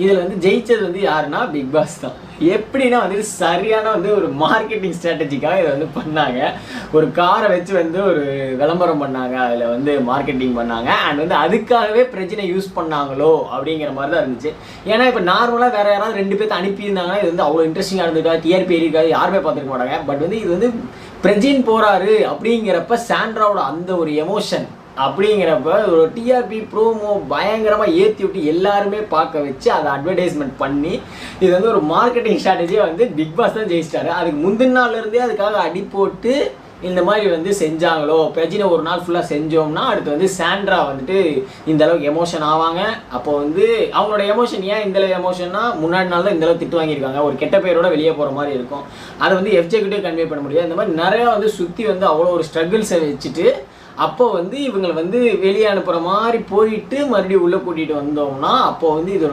இதில் வந்து ஜெயிச்சது வந்து யாருன்னா பிக் பாஸ் தான். எப்படின்னா வந்து சரியான வந்து ஒரு மார்க்கெட்டிங் ஸ்ட்ராட்டஜிக்காக இதை வந்து பண்ணாங்க. ஒரு காரை வச்சு வந்து ஒரு விளம்பரம் பண்ணாங்க, அதில் வந்து மார்க்கெட்டிங் பண்ணாங்க. அண்ட் வந்து அதுக்காகவே பிரச்சனை யூஸ் பண்ணாங்களோ அப்படிங்கிற மாதிரி தான் இருந்துச்சு. ஏன்னா இப்போ நார்மலாக வேறு யாராவது 2 பேர்த்து அனுப்பியிருந்தாங்கன்னா இது வந்து அவ்வளோ இன்ட்ரெஸ்டிங்காக இருந்திருக்கா, டிஆர்பி இருக்காது, யாருமே பார்த்துருக்க மாட்டாங்க. பட் வந்து இது வந்து பிரஜின் போகிறாரு அப்படிங்கிறப்ப சாண்ட்ராவோட அந்த ஒரு எமோஷன் அப்படிங்கிறப்ப ஒரு டிஆர்பி ப்ரோமோ பயங்கரமாக ஏற்றி விட்டு எல்லாருமே பார்க்க வச்சு அதை அட்வர்டைஸ்மெண்ட் பண்ணி இது வந்து ஒரு மார்க்கெட்டிங் ஸ்ட்ராட்டஜியாக வந்து பிக் பாஸ் தான் ஜெயிச்சிட்டாரு. அதுக்கு முந்தின நாள்லேருந்தே அதுக்காக அடி போட்டு இந்த மாதிரி வந்து செஞ்சாங்களோ, பிரஜினை ஒரு நாள் ஃபுல்லாக செஞ்சோம்னா அடுத்து வந்து சாண்ட்ரா வந்துட்டு இந்த அளவுக்கு எமோஷன் ஆவாங்க. அப்போ வந்து அவங்களோட எமோஷன் ஏன் இந்த அளவு எமோஷன்னா முன்னாடி நாள் தான் இந்த அளவுக்கு திட்டு வாங்கியிருக்காங்க, ஒரு கெட்ட பேரோட வெளியே போகிற மாதிரி இருக்கும். அதை வந்து எஃப்ஜேக்கிட்டே கன்வே பண்ண முடியாது. இந்த மாதிரி நிறையா வந்து சுற்றி வந்து அவ்வளோ ஒரு ஸ்ட்ரகிள்ஸை வச்சுட்டு அப்போ வந்து இவங்களை வந்து வெளியே அனுப்புகிற மாதிரி போயிட்டு மறுபடியும் உள்ளே கூட்டிகிட்டு வந்தோம்னா அப்போ வந்து இது